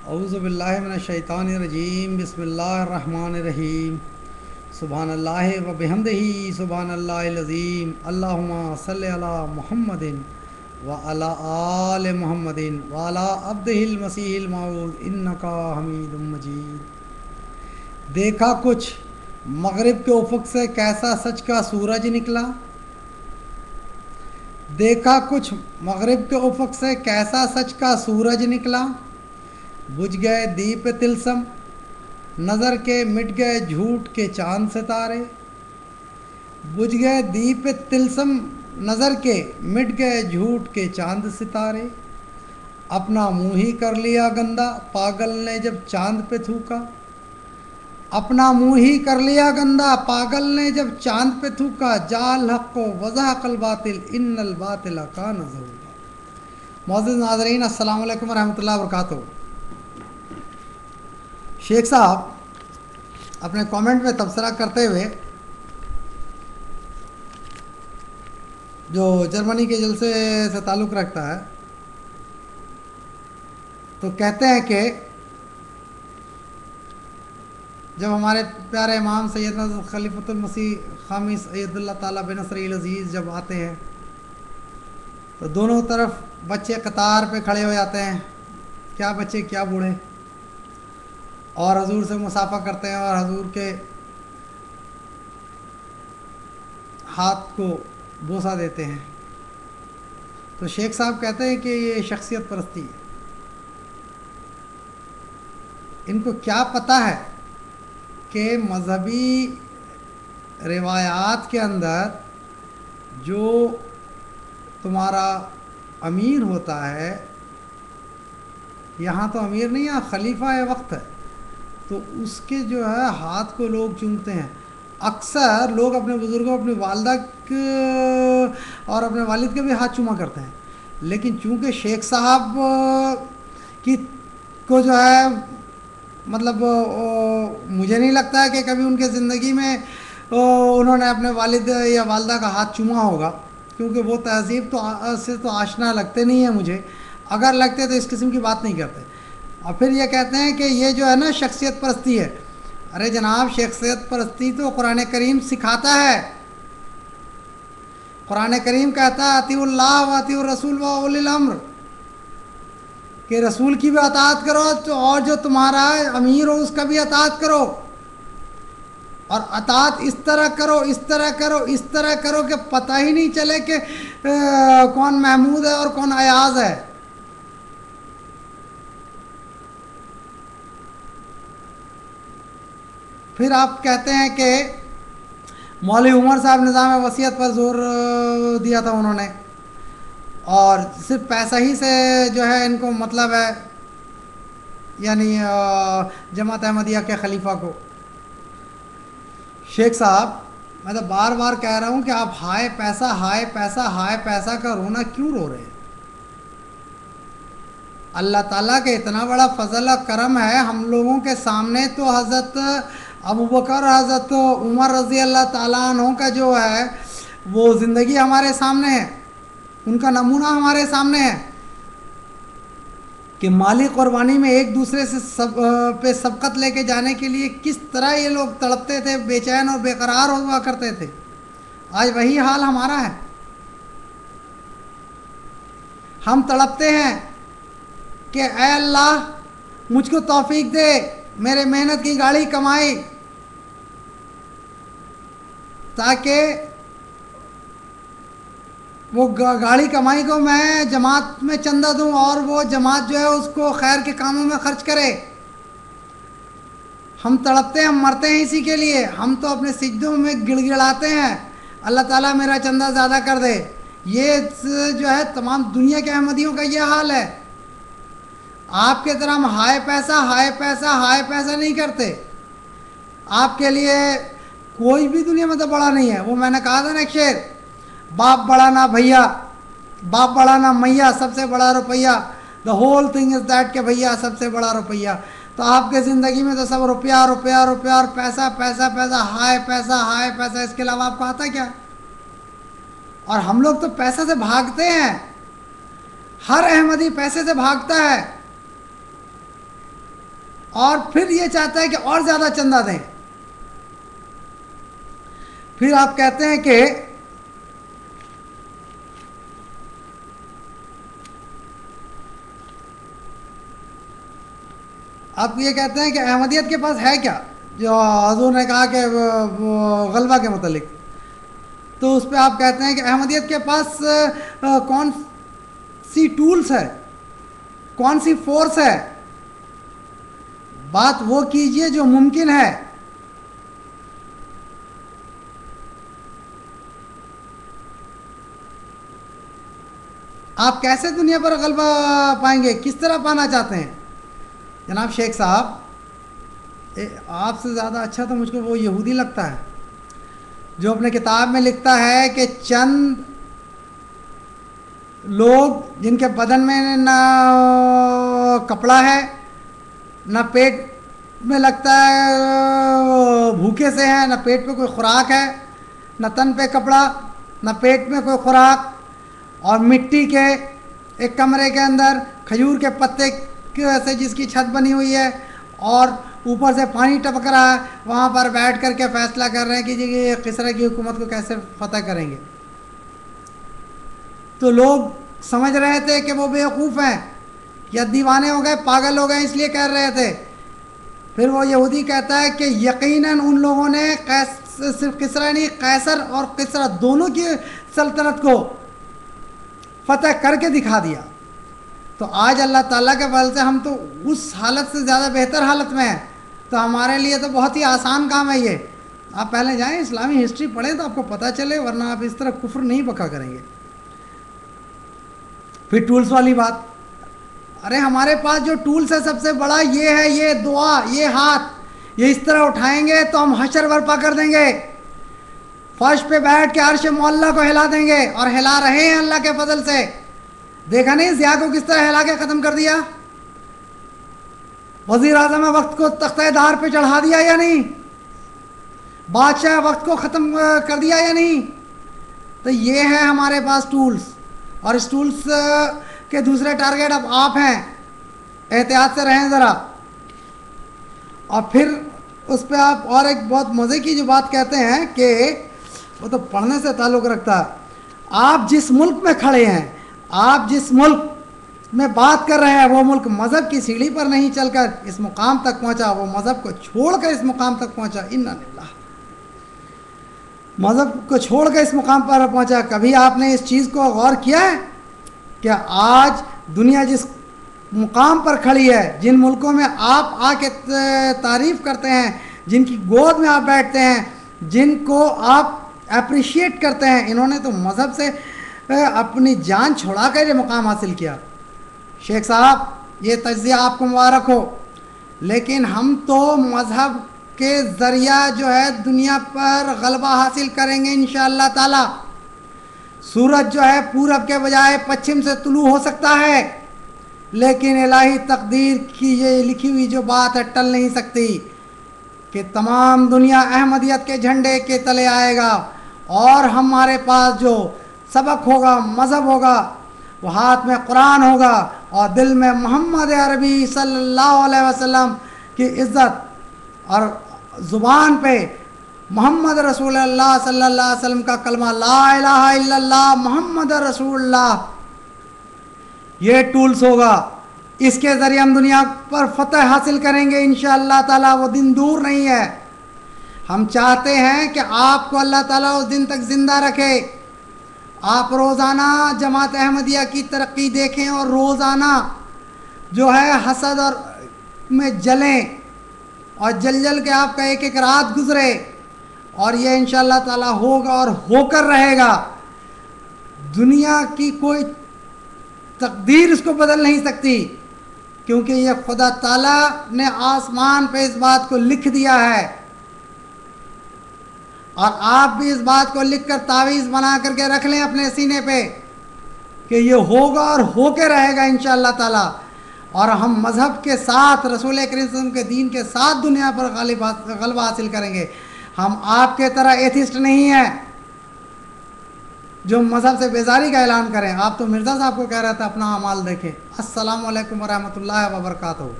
اعوذ باللہ من الشیطان الرجیم بسم اللہ الرحمن الرحیم سبحان اللہ و بحمدہ سبحان اللہ العظیم اللہم صلی علی محمد و علی آل محمد و علی عبدہ المسیح الموعود انکا حمید مجید۔ دیکھا کچھ مغرب کے افق سے کیسا سچ کا سورج نکلا، دیکھا کچھ مغرب کے افق سے کیسا سچ کا سورج نکلا، بجھ گئے دیپ تلسم نظر کے مٹ گئے جھوٹ کے چاند ستارے، بجھ گئے دیپ تلسم نظر کے مٹ گئے جھوٹ کے چاند ستارے، اپنا منہ ہی کر لیا گندا پاگل نے جب چاند پہ تھوکا، اپنا منہ ہی کر لیا گندا پاگل نے جب چاند پہ تھوکا، جال حق و وضحق الباطل ان الباطل کان زہوقا۔ معزز ناظرین، السلام علیکم ورحمۃ اللہ وبرکاتہ۔ شیخ صاحب اپنے کامنٹ میں تبصرہ کرتے ہوئے جو جرمنی کے جلسے سے تعلق رکھتا ہے تو کہتے ہیں کہ جب ہمارے پیارے امام سیدنا خلیفۃ المسیح خامس اید اللہ تعالیٰ بنصرہ العزیز جب آتے ہیں تو دونوں طرف بچے قطار پہ کھڑے ہو جاتے ہیں، کیا بچے کیا بوڑھے، اور حضور سے مصافحہ کرتے ہیں اور حضور کے ہاتھ کو بوسہ دیتے ہیں۔ تو شیخ صاحب کہتے ہیں کہ یہ شخصیت پرستی ہے، ان کو کیا پتہ ہے کہ مذہبی روایات کے اندر جو تمہارا امیر ہوتا ہے، یہاں تو امیر نہیں، یہاں خلیفہ وقت ہے، تو اس کے جو ہے ہاتھ کو لوگ چومتے ہیں۔ اکثر لوگ اپنے بزرگوں، اپنی والدہ اور اپنے والد کے بھی ہاتھ چوما کرتے ہیں، لیکن چونکہ شیخ صاحب کی کو جو ہے مطلب مجھے نہیں لگتا ہے کہ کبھی ان کے زندگی میں انہوں نے اپنے والد یا والدہ کا ہاتھ چوما ہوگا، کیونکہ وہ تہذیب سے تو آشنا لگتے نہیں ہیں مجھے، اگر لگتے تو اس قسم کی بات نہیں کرتے۔ اور پھر یہ کہتے ہیں کہ یہ جو ہے نا شخصیت پرستی ہے۔ ارے جناب، شخصیت پرستی تو قرآن کریم سکھاتا ہے۔ قرآن کریم کہتا ہے اطیعوا اللہ و اطیعوا الرسول و اولی الامر، کہ رسول کی بھی اطاعت کرو اور جو تمہارا امیر ہو اس کا بھی اطاعت کرو، اور اطاعت اس طرح کرو، اس طرح کرو، اس طرح کرو کہ پتہ ہی نہیں چلے کہ کون محمود ہے اور کون ایاز ہے۔ پھر آپ کہتے ہیں کہ مولوی عمر صاحب نظام وصیت پر زور دیا تھا انہوں نے، اور صرف پیسہ ہی سے جو ہے ان کو مطلب ہے، یعنی جماعت احمدیہ کے خلیفہ کو۔ شیخ صاحب میں تو بار بار کہہ رہا ہوں کہ آپ ہائے پیسہ ہائے پیسہ ہائے پیسہ کا رونا کیوں رو رہے ہیں؟ اللہ تعالیٰ کے اتنا بڑا فضل و کرم ہے، ہم لوگوں کے سامنے تو حضرت ابوبکر، حضرت عمر رضی اللہ تعالیٰ عنہ کا جو ہے وہ زندگی ہمارے سامنے ہے، ان کا نمونہ ہمارے سامنے ہے کہ مالی قربانی میں ایک دوسرے سے پہ سبقت لے کے جانے کے لیے کس طرح یہ لوگ تڑپتے تھے، بے چین اور بے قرار ہوا کرتے تھے۔ آج وہی حال ہمارا ہے، ہم تڑپتے ہیں کہ اے اللہ مجھ کو توفیق دے، میرے محنت کی گاڑی کمائی، تاکہ وہ گاڑی کمائی کو میں جماعت میں چندہ دوں اور وہ جماعت جو ہے اس کو خیر کے کاموں میں خرچ کرے۔ ہم تڑپتے ہیں، ہم مرتے ہیں اسی کے لیے، ہم تو اپنے سجدوں میں گڑ گڑاتے ہیں اللہ تعالیٰ میرا چندہ زیادہ کر دے۔ یہ جو ہے تمام دنیا کے احمدیوں کا یہ حال ہے۔ آپ کے طرح ہم ہائے پیسہ ہائے پیسہ ہائے پیسہ نہیں کرتے۔ آپ کے لیے کوئی بھی دنیا میں تو بڑا نہیں ہے۔ وہ میں نے کہا تھا نا ایک شعر، باپ بڑا نہ بھیا، باپ بڑا نہ میاں، سب سے بڑا روپیہ، the whole thing is that کہ بھیا سب سے بڑا روپیہ۔ تو آپ کے زندگی میں تو سب روپیہ روپیہ روپیہ اور پیسہ پیسہ پیسہ، ہائے پیسہ، اس کے علاوہ آپ کو آتا کیا؟ اور ہم لوگ تو پیسے سے بھاگتے ہیں، ہر احمدی پیسے سے بھاگتا ہے۔ اور پھر یہ چاہتا ہے کہ اور زیادہ چندہ دیں. پھر آپ کہتے ہیں کہ آپ یہ کہتے ہیں کہ احمدیت کے پاس ہے کیا، جو حضور نے کہا کہ غلبہ کے متعلق. تو اس پہ آپ کہتے ہیں کہ احمدیت کے پاس کون سی ٹولز ہے، کون سی فورس ہے. بات وہ کیجئے جو ممکن ہے. آپ کیسے دنیا پر غلبہ پائیں گے، کس طرح پانا چاہتے ہیں؟ جناب شیخ صاحب، آپ سے زیادہ اچھا تو مجھ کو وہ یہودی لگتا ہے جو اپنے کتاب میں لکھتا ہے کہ چند لوگ جن کے بدن میں نہ کپڑا ہے، نہ پیٹ میں لگتا ہے بھوکے سے ہیں، نہ پیٹ پہ کوئی خوراک ہے، نہ تن پہ کپڑا، نہ پیٹ میں کوئی خوراک، اور مٹی کے ایک کمرے کے اندر کھجور کے پتے سے جس کی چھت بنی ہوئی ہے اور اوپر سے پانی ٹپک رہا ہے، وہاں پر بیٹھ کر کے فیصلہ کر رہے ہیں کہ جی یہ کسرا کی حکومت کو کیسے فتح کریں گے. تو لوگ سمجھ رہے تھے کہ وہ بیوقوف ہیں یا دیوانے ہو گئے، پاگل ہو گئے، اس لیے کہہ رہے تھے. پھر وہ یہودی کہتا ہے کہ یقیناً ان لوگوں نے صرف کسرا نہیں، قیصر اور کسرا دونوں کی سلطنت کو فتح کر کے دکھا دیا. تو آج اللہ تعالیٰ کے فضل سے ہم تو اس حالت سے زیادہ بہتر حالت میں ہیں. تو ہمارے لیے تو بہت ہی آسان کام ہے یہ. آپ پہلے جائیں اسلامی ہسٹری پڑھیں تو آپ کو پتہ چلے، ورنہ آپ اس طرح کفر نہیں بکا کریں گے. پھر ٹولز والی بات، ارے ہمارے پاس جو ٹولز ہے سب سے بڑا یہ ہے، یہ دعا، یہ ہاتھ، یہ اس طرح اٹھائیں گے تو ہم حشر برپا کر دیں گے، فرش پہ بیٹھ کے عرش معلیٰ کو ہلا دیں گے، اور ہلا رہے ہیں اللہ کے فضل سے. دیکھا نہیں ضیاء کو کس طرح ہلا کے ختم کر دیا؟ وزیر اعظم وقت کو تختہ دار پہ چڑھا دیا یا نہیں؟ بادشاہ وقت کو ختم کر دیا یا نہیں؟ تو یہ ہے ہمارے پاس ٹولز. اور اس ٹولز کے دوسرے ٹارگیٹ اب آپ ہیں، احتیاط سے رہیں ذرا. اور پھر اس پہ آپ اور ایک بہت مزے کی جو بات کہتے ہیں کہ وہ تو پڑھنے سے تعلق رکھتا ہے. آپ جس ملک میں کھڑے ہیں، آپ جس ملک میں بات کر رہے ہیں، وہ ملک مذہب کی سیڑھی پر نہیں چل کر اس مقام تک پہنچا، وہ مذہب کو چھوڑ کر اس مقام تک پہنچا. انا للہ، مذہب کو چھوڑ کر اس مقام پر پہنچا. کبھی آپ نے اس چیز کو غور کیا ہے کہ آج دنیا جس مقام پر کھڑی ہے، جن ملکوں میں آپ آ کے تعریف کرتے ہیں، جن کی گود میں آپ بیٹھتے ہیں، جن کو آپ اپریشیٹ کرتے ہیں، انہوں نے تو مذہب سے اپنی جان چھوڑا کر یہ مقام حاصل کیا. شیخ صاحب، یہ تجزیہ آپ کو مبارک ہو، لیکن ہم تو مذہب کے ذریعہ جو ہے دنیا پر غلبہ حاصل کریں گے انشاءاللہ تعالی. سورج جو ہے پورب کے بجائے پچھم سے طلوع ہو سکتا ہے، لیکن الہی تقدیر کی یہ لکھی ہوئی جو بات ہے ٹل نہیں سکتی کہ تمام دنیا احمدیت کے جھنڈے کے تلے آئے گا. اور ہمارے پاس جو سبق ہوگا، مذہب ہوگا، وہ ہاتھ میں قرآن ہوگا اور دل میں محمد عربی صلی اللہ علیہ وسلم کی عزت، اور زبان پہ محمد رسول اللہ صلی اللہ علیہ وسلم کا کلمہ لا الہ الا اللہ محمد رسول اللہ. یہ ٹولز ہوگا، اس کے ذریعے ہم دنیا پر فتح حاصل کریں گے انشاءاللہ تعالی. وہ دن دور نہیں ہے. ہم چاہتے ہیں کہ آپ کو اللہ تعالیٰ اس دن تک زندہ رکھے. آپ روزانہ جماعت احمدیہ کی ترقی دیکھیں اور روزانہ جو ہے حسد اور میں جلیں، اور جل جل کے آپ کا ایک ایک رات گزرے، اور یہ انشاءاللہ تعالی ہوگا اور ہو کر رہے گا. دنیا کی کوئی تقدیر اس کو بدل نہیں سکتی، کیونکہ یہ خدا تعالی نے آسمان پہ اس بات کو لکھ دیا ہے. اور آپ بھی اس بات کو لکھ کر تعویذ بنا کر کے رکھ لیں اپنے سینے پہ کہ یہ ہوگا اور ہو کے رہے گا انشاءاللہ تعالی. اور ہم مذہب کے ساتھ، رسول کریم صلی اللہ علیہ وسلم کے دین کے ساتھ دنیا پر غلبہ حاصل کریں گے. ہم آپ کے طرح ایتھسٹ نہیں ہیں جو مذہب سے بیزاری کا اعلان کریں. آپ تو مرزا صاحب کو کہہ رہے تھے اپنا اعمال دیکھیں. السلام علیکم ورحمۃ اللہ وبرکاتہ.